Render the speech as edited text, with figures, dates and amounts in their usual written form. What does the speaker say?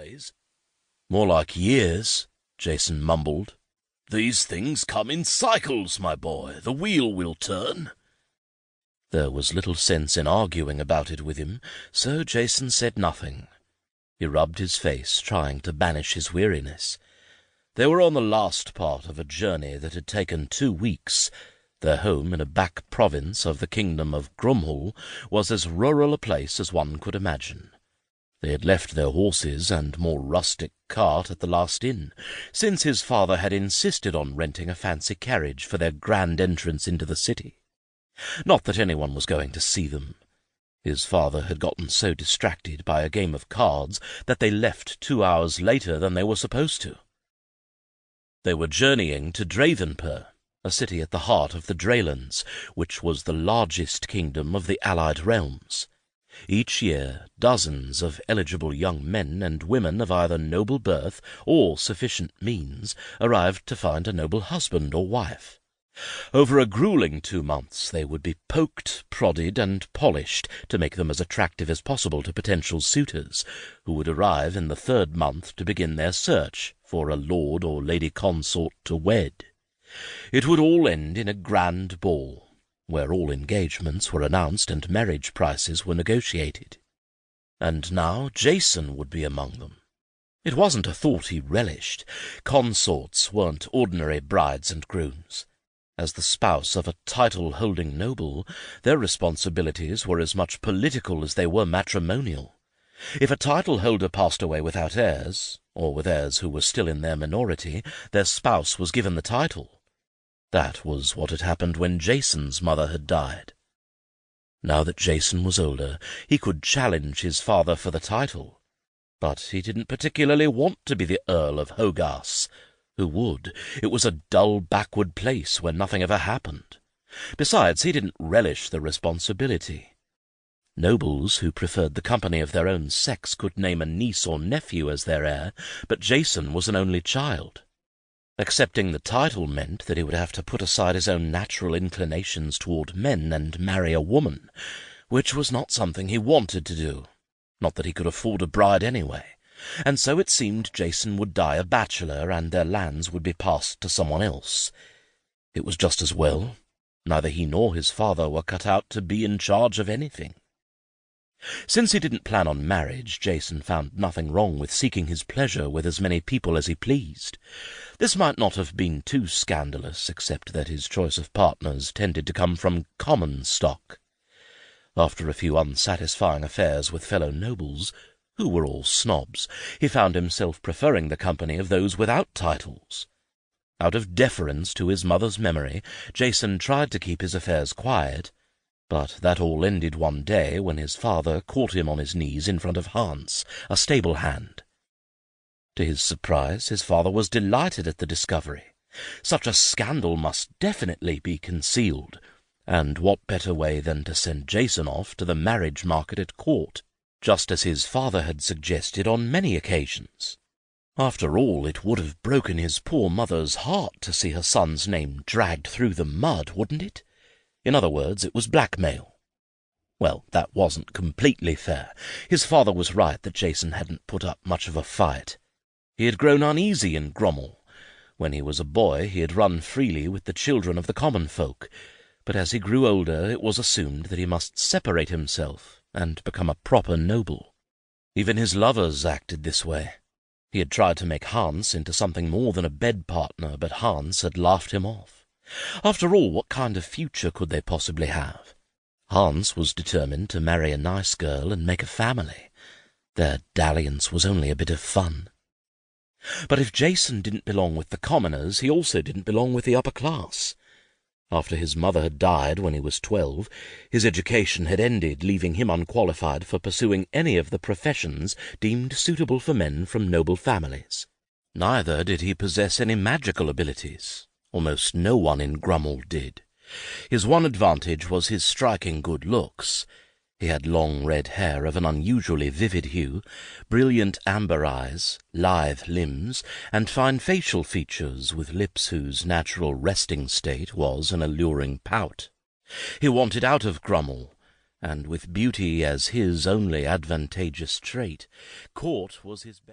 days." "More like years," Jason mumbled. "These things come in cycles, my boy. The wheel will turn." There was little sense in arguing about it with him, so Jason said nothing. He rubbed his face, trying to banish his weariness. They were on the last part of a journey that had taken 2 weeks. Their home in a back province of the kingdom of Grumhall was as rural a place as one could imagine. They had left their horses and more rustic cart at the last inn, since his father had insisted on renting a fancy carriage for their grand entrance into the city. Not that anyone was going to see them. His father had gotten so distracted by a game of cards that they left 2 hours later than they were supposed to. They were journeying to Dravenpur, a city at the heart of the Draylands, which was the largest kingdom of the Allied realms. Each year, dozens of eligible young men and women of either noble birth or sufficient means arrived to find a noble husband or wife. Over a grueling 2 months they would be poked, prodded, and polished to make them as attractive as possible to potential suitors, who would arrive in the 3rd month to begin their search for a lord or lady consort to wed. It would all end in a grand ball, where all engagements were announced and marriage prices were negotiated. And now Jason would be among them. It wasn't a thought he relished. Consorts weren't ordinary brides and grooms. As the spouse of a title-holding noble, their responsibilities were as much political as they were matrimonial. If a title-holder passed away without heirs, or with heirs who were still in their minority, their spouse was given the title. That was what had happened when Jason's mother had died. Now that Jason was older, he could challenge his father for the title, but he didn't particularly want to be the Earl of Hogarth. Who would? It was a dull, backward place where nothing ever happened. Besides, he didn't relish the responsibility. Nobles who preferred the company of their own sex could name a niece or nephew as their heir, but Jason was an only child. Accepting the title meant that he would have to put aside his own natural inclinations toward men and marry a woman, which was not something he wanted to do. Not that he could afford a bride anyway. And so it seemed Jason would die a bachelor and their lands would be passed to someone else. It was just as well. Neither he nor his father were cut out to be in charge of anything. Since he didn't plan on marriage, Jason found nothing wrong with seeking his pleasure with as many people as he pleased. This might not have been too scandalous, except that his choice of partners tended to come from common stock. After a few unsatisfying affairs with fellow nobles, who were all snobs, he found himself preferring the company of those without titles. Out of deference to his mother's memory, Jason tried to keep his affairs quiet, but that all ended one day when his father caught him on his knees in front of Hans, a stable hand. To his surprise, his father was delighted at the discovery. Such a scandal must definitely be concealed, and what better way than to send Jason off to the marriage market at court, just as his father had suggested on many occasions. After all, it would have broken his poor mother's heart to see her son's name dragged through the mud, wouldn't it? In other words, it was blackmail. Well, that wasn't completely fair. His father was right that Jason hadn't put up much of a fight. He had grown uneasy in Grumhall. When he was a boy, he had run freely with the children of the common folk, but as he grew older, it was assumed that he must separate himself and become a proper noble. Even his lovers acted this way. He had tried to make Hans into something more than a bed partner, but Hans had laughed him off. After all, what kind of future could they possibly have? Hans was determined to marry a nice girl and make a family. Their dalliance was only a bit of fun. But if Jason didn't belong with the commoners, he also didn't belong with the upper class. After his mother had died when he was 12, his education had ended, leaving him unqualified for pursuing any of the professions deemed suitable for men from noble families. Neither did he possess any magical abilities. Almost no one in Grumhall did. His one advantage was his striking good looks. He had long red hair of an unusually vivid hue, brilliant amber eyes, lithe limbs, and fine facial features with lips whose natural resting state was an alluring pout. He wanted out of Grumhall, and with beauty as his only advantageous trait, court was his best.